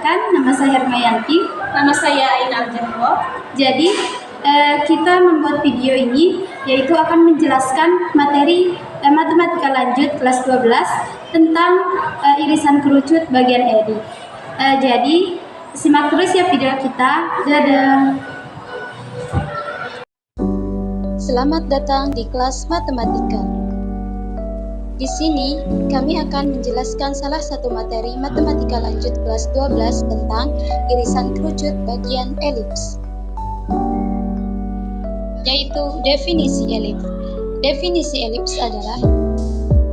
Perkenalkan, nama saya Hermayanti. Nama saya Aina Aljanwo. Jadi, kita membuat video ini yaitu akan menjelaskan materi matematika lanjut kelas 12 tentang irisan kerucut bagian EDI. Jadi, simak terus ya video kita. Dadah. Selamat datang di kelas matematika. Di sini, kami akan menjelaskan salah satu materi matematika lanjut kelas 12 tentang irisan kerucut bagian elips, yaitu definisi elips. Definisi elips adalah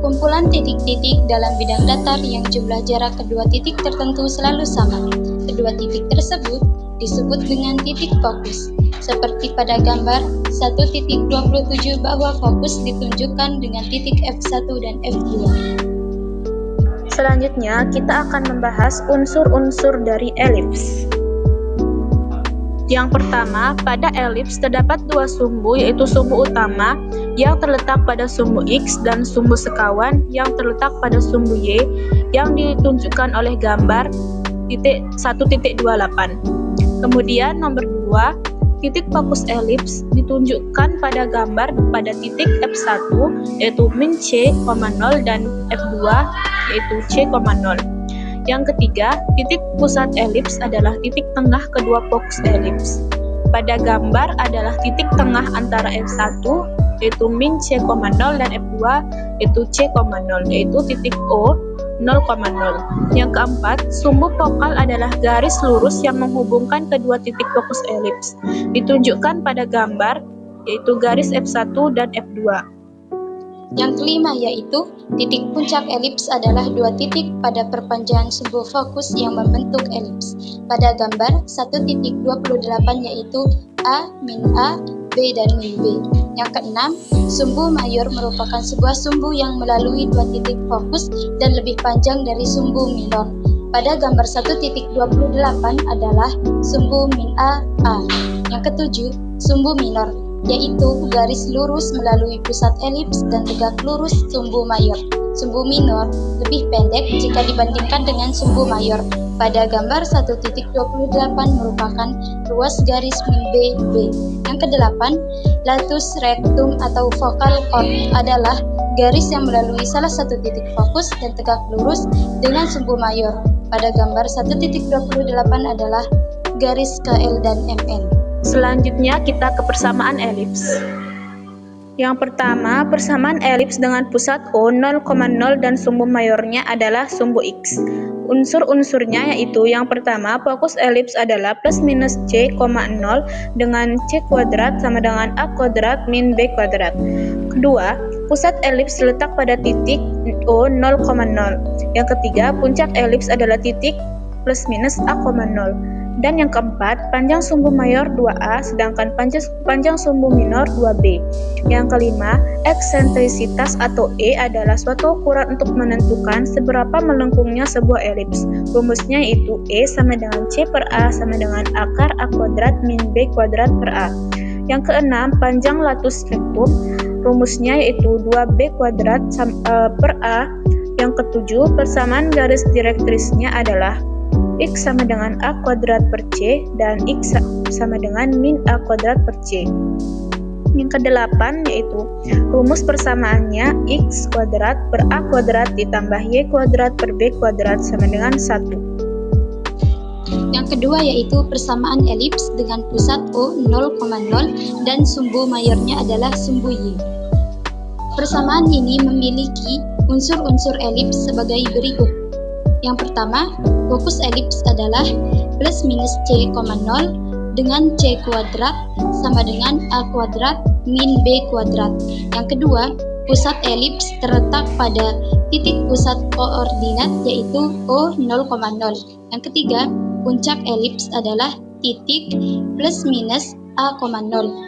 kumpulan titik-titik dalam bidang datar yang jumlah jarak kedua titik tertentu selalu sama. Kedua titik tersebut disebut dengan titik fokus. Seperti pada gambar 1.27 bahwa fokus ditunjukkan dengan titik F1 dan F2. Selanjutnya, kita akan membahas unsur-unsur dari elips. Yang pertama, pada elips terdapat dua sumbu, yaitu sumbu utama yang terletak pada sumbu X dan sumbu sekawan yang terletak pada sumbu Y yang ditunjukkan oleh gambar 1.28. Kemudian nomor 2, titik fokus elips ditunjukkan pada gambar pada titik F1 yaitu min C,0 dan F2 yaitu C,0. Yang ketiga, titik pusat elips adalah titik tengah kedua fokus elips. Pada gambar adalah titik tengah antara F1 yaitu min C,0 dan F2 yaitu C,0 yaitu titik O 0,0. Yang keempat, sumbu fokal adalah garis lurus yang menghubungkan kedua titik fokus elips. Ditunjukkan pada gambar yaitu garis F1 dan F2. Yang kelima yaitu titik puncak elips adalah dua titik pada perpanjangan sumbu fokus yang membentuk elips. Pada gambar 1.28 yaitu A, min A, B, dan min B. Yang keenam, sumbu mayor merupakan sebuah sumbu yang melalui dua titik fokus dan lebih panjang dari sumbu minor. Pada gambar 1.28 adalah sumbu min A, A. Yang ketujuh, sumbu minor, yaitu garis lurus melalui pusat elips dan tegak lurus sumbu mayor. Sumbu minor lebih pendek jika dibandingkan dengan sumbu mayor. Pada gambar 1.28 merupakan ruas garis min B, B. Yang kedelapan, latus rectum atau focal chord adalah garis yang melalui salah satu titik fokus dan tegak lurus dengan sumbu mayor. Pada gambar 1.28 adalah garis KL dan MN. Selanjutnya kita ke persamaan elips. Yang pertama, persamaan elips dengan pusat O 0,0 dan sumbu mayornya adalah sumbu X. Unsur-unsurnya yaitu yang pertama, fokus elips adalah plus minus C,0 dengan C kuadrat sama dengan A kuadrat min B kuadrat. Kedua, pusat elips terletak pada titik O 0,0. Yang ketiga, puncak elips adalah titik plus minus A,0. Dan yang keempat, panjang sumbu mayor 2A sedangkan panjang sumbu minor 2B. Yang kelima, eksentrisitas atau E adalah suatu ukuran untuk menentukan seberapa melengkungnya sebuah elips. Rumusnya yaitu E sama dengan C per A sama dengan akar A kuadrat min B kuadrat per A. Yang keenam, panjang latus rectum. Rumusnya yaitu 2B kuadrat per A. Yang ketujuh, persamaan garis direktrisnya adalah X sama dengan A kuadrat per C dan X sama dengan min A kuadrat per C. Yang kedelapan yaitu rumus persamaannya X kuadrat per A kuadrat ditambah Y kuadrat per B kuadrat sama dengan 1. Yang kedua yaitu persamaan elips dengan pusat O 0,0 dan sumbu mayornya adalah sumbu Y. Persamaan ini memiliki unsur-unsur elips sebagai berikut. Yang pertama, fokus elips adalah plus minus C,0 dengan C kuadrat sama dengan A kuadrat min B kuadrat. Yang kedua, pusat elips terletak pada titik pusat koordinat yaitu O 0,0. Yang ketiga, puncak elips adalah titik plus minus A,0.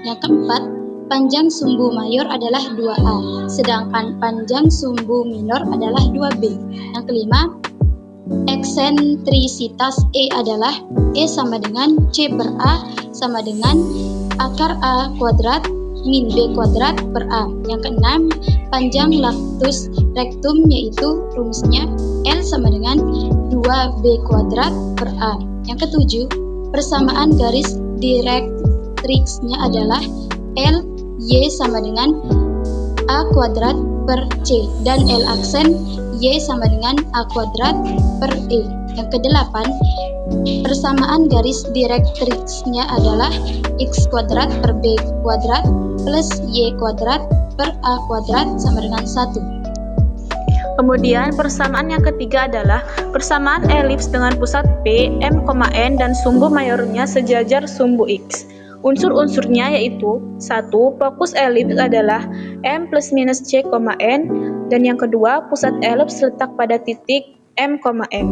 Yang keempat, panjang sumbu mayor adalah 2A, sedangkan panjang sumbu minor adalah 2B. Yang kelima, eksentrisitas E adalah E sama dengan C per A sama dengan akar A kuadrat min B kuadrat per A. Yang keenam, panjang latus rectum yaitu rumusnya L sama dengan 2 2B kuadrat per A. Yang ketujuh, persamaan garis direktriksnya adalah L Y sama dengan A kuadrat per C dan L aksen Y sama dengan A kuadrat per E. Yang kedelapan, persamaan garis direktriksnya adalah X kuadrat per B kuadrat plus Y kuadrat per A kuadrat sama dengan 1. Kemudian persamaan yang ketiga adalah persamaan elips dengan pusat P, M, N dan sumbu mayornya sejajar sumbu X. Unsur-unsurnya yaitu 1. Fokus elips adalah M plus minus C, N, dan yang kedua pusat elips letak pada titik M, N.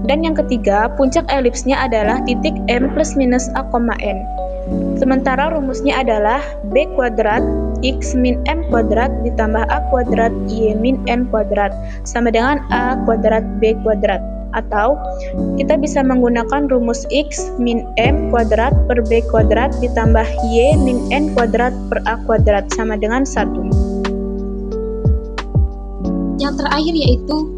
Dan yang ketiga puncak elipsnya adalah titik M plus minus A, N. Sementara rumusnya adalah B kuadrat X min M kuadrat ditambah A kuadrat Y min N kuadrat sama dengan A kuadrat B kuadrat. Atau kita bisa menggunakan rumus X min M kuadrat per B kuadrat ditambah Y min N kuadrat per A kuadrat sama dengan 1. Yang terakhir yaitu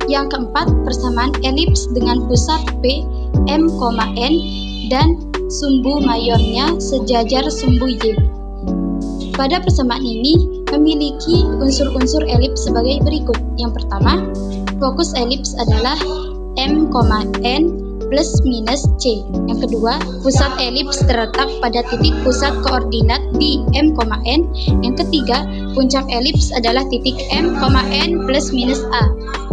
yang keempat, persamaan elips dengan pusat P, M, N dan sumbu mayornya sejajar sumbu Y. Pada persamaan ini memiliki unsur-unsur elips sebagai berikut. Yang pertama, fokus elips adalah M, N plus minus C. Yang kedua, pusat elips terletak pada titik pusat koordinat di M, N. Yang ketiga, puncak elips adalah titik M, N plus minus A.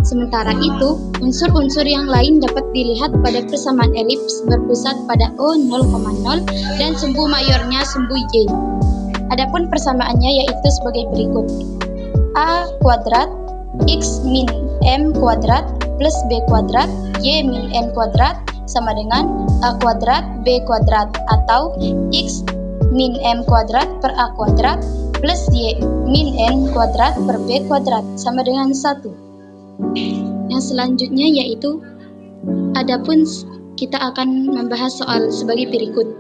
Sementara itu, unsur-unsur yang lain dapat dilihat pada persamaan elips berpusat pada O 0,0 dan sumbu mayornya sumbu Y. Adapun persamaannya yaitu sebagai berikut. A kuadrat X min M kuadrat plus B kuadrat Y min N kuadrat sama dengan A kuadrat B kuadrat atau X min M kuadrat per A kuadrat plus Y min N kuadrat per B kuadrat sama dengan 1. Yang selanjutnya yaitu adapun kita akan membahas soal sebagai berikut.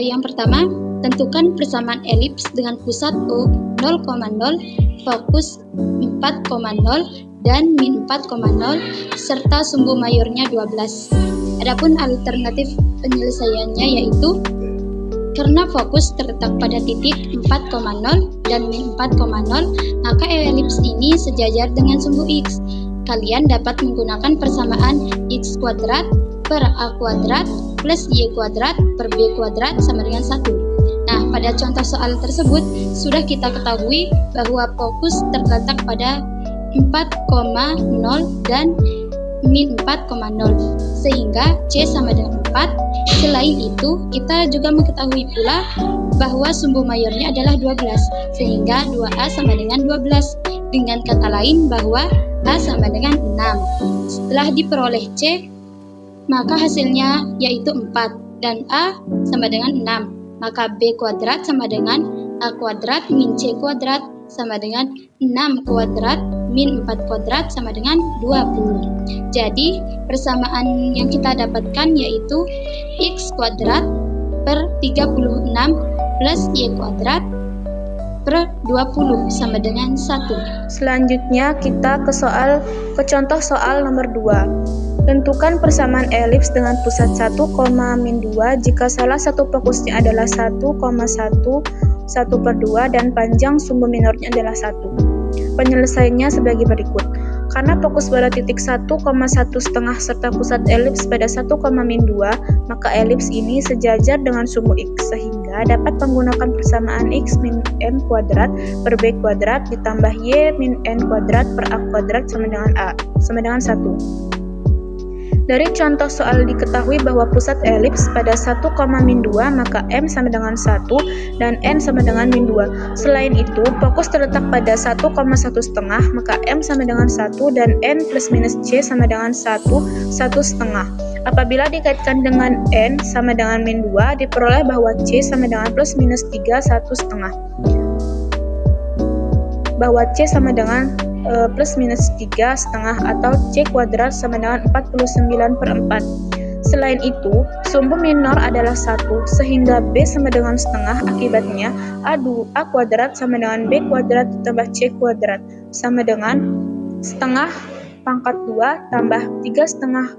Yang pertama, tentukan persamaan elips dengan pusat O 0,0, fokus 4,0 dan min 4,0 serta sumbu mayornya 12. Adapun alternatif penyelesaiannya yaitu karena fokus terletak pada titik 4,0 dan min 4,0, maka elips ini sejajar dengan sumbu X. Kalian dapat menggunakan persamaan X kuadrat per A kuadrat plus Y kuadrat per B kuadrat sama dengan 1. Nah, pada contoh soal tersebut sudah kita ketahui bahwa fokus terletak pada 4,0 dan min 4,0 sehingga C sama dengan 4. Selain itu, kita juga mengetahui pula bahwa sumbu mayornya adalah 12 sehingga 2A sama dengan 12. Dengan kata lain bahwa A sama dengan 6. Setelah diperoleh C, maka hasilnya yaitu 4 dan A sama dengan 6. Maka B kuadrat sama dengan A kuadrat min C kuadrat sama dengan 6 kuadrat min 4 kuadrat sama dengan 20. Jadi persamaan yang kita dapatkan yaitu X kuadrat per 36 plus Y kuadrat per 20 sama dengan 1. Selanjutnya kita ke contoh soal nomor 2. Tentukan persamaan elips dengan pusat 1,-2 jika salah satu fokusnya adalah 1,1/2 dan panjang sumbu minornya adalah 1. Penyelesaiannya sebagai berikut. Karena fokus pada titik 1,1,5 serta pusat elips pada 1,-2, maka elips ini sejajar dengan sumbu X sehingga dapat menggunakan persamaan X min M kuadrat per B kuadrat ditambah Y min N kuadrat per A kuadrat sama dengan A sama dengan 1. Dari contoh soal diketahui bahwa pusat elips pada 1,-2 maka M sama dengan 1 dan N sama dengan min 2. Selain itu, fokus terletak pada 1,1,5 maka M sama dengan 1 dan N plus minus C sama dengan 1,1,5. Apabila dikaitkan dengan N sama dengan min 2, diperoleh bahwa C sama dengan plus minus 3, 1,5. Bahwa C sama dengan plus minus 3,5 atau C kuadrat sama dengan 49/4. Selain itu, sumbu minor adalah 1 sehingga B sama dengan setengah, akibatnya A kuadrat sama dengan B kuadrat ditambah C kuadrat sama dengan setengah pangkat 2 tambah 3,5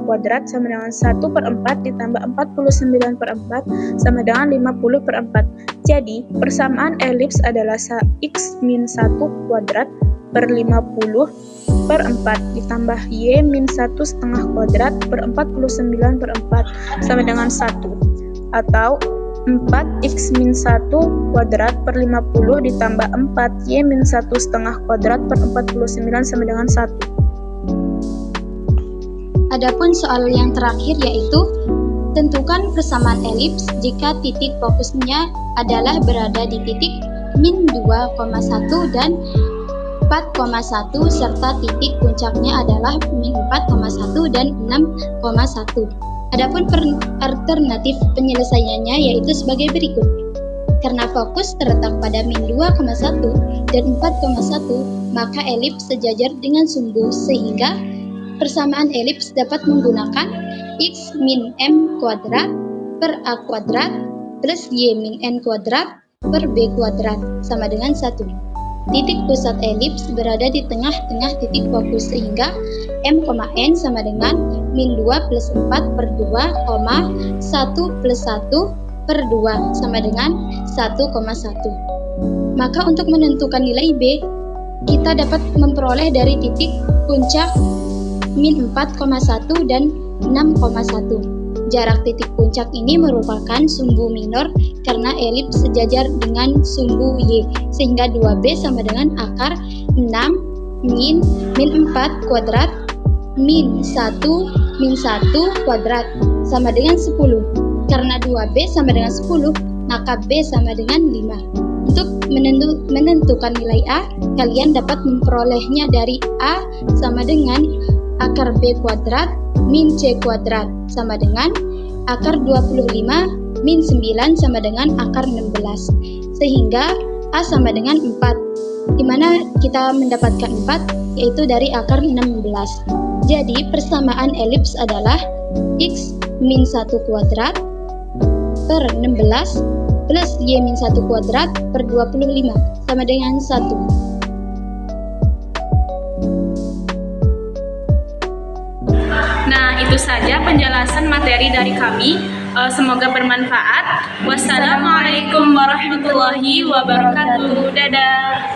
kuadrat sama dengan 1/4 ditambah 49/4 sama dengan 50/4. Jadi, persamaan elips adalah x min 1 kuadrat per 50/4 ditambah y min 1,5 kuadrat per 49/4 sama dengan 1. Atau 4x min 1 kuadrat per 50 ditambah 4y min 1,5 kuadrat per 49 sama dengan 1. Adapun soal yang terakhir yaitu tentukan persamaan elips jika titik fokusnya adalah berada di titik min 2,1 dan 4,1 serta titik puncaknya adalah min 4,1 dan 6,1. Adapun alternatif penyelesaiannya yaitu sebagai berikut. Karena fokus terletak pada min 2,1 dan 4,1, maka elips sejajar dengan sumbu sehingga persamaan elips dapat menggunakan x min m kuadrat per a kuadrat plus y min n kuadrat per b kuadrat sama dengan 1. Titik pusat elips berada di tengah-tengah titik fokus sehingga m, n sama dengan min 2 plus 4 per 2, 1 plus 1 per 2 sama dengan 1,1. Maka untuk menentukan nilai B, kita dapat memperoleh dari titik puncak min 4,1 dan 6,1. Jarak titik puncak ini merupakan sumbu minor karena elips sejajar dengan sumbu Y, sehingga 2B sama dengan akar 6 min 4 kuadrat min 1 kuadrat sama dengan 10. Karena 2B sama dengan 10, maka B sama dengan 5. Untuk menentukan nilai A, kalian dapat memperolehnya dari A sama dengan akar B kuadrat min C kuadrat sama dengan akar 25 min 9 sama dengan akar 16. Sehingga A sama dengan 4, di mana kita mendapatkan 4 yaitu dari akar 16. Jadi persamaan elips adalah x min 1 kuadrat per 16 plus y min 1 kuadrat per 25 sama dengan 1. Nah, itu saja penjelasan materi dari kami. Semoga bermanfaat. Wassalamualaikum warahmatullahi wabarakatuh. Dadah.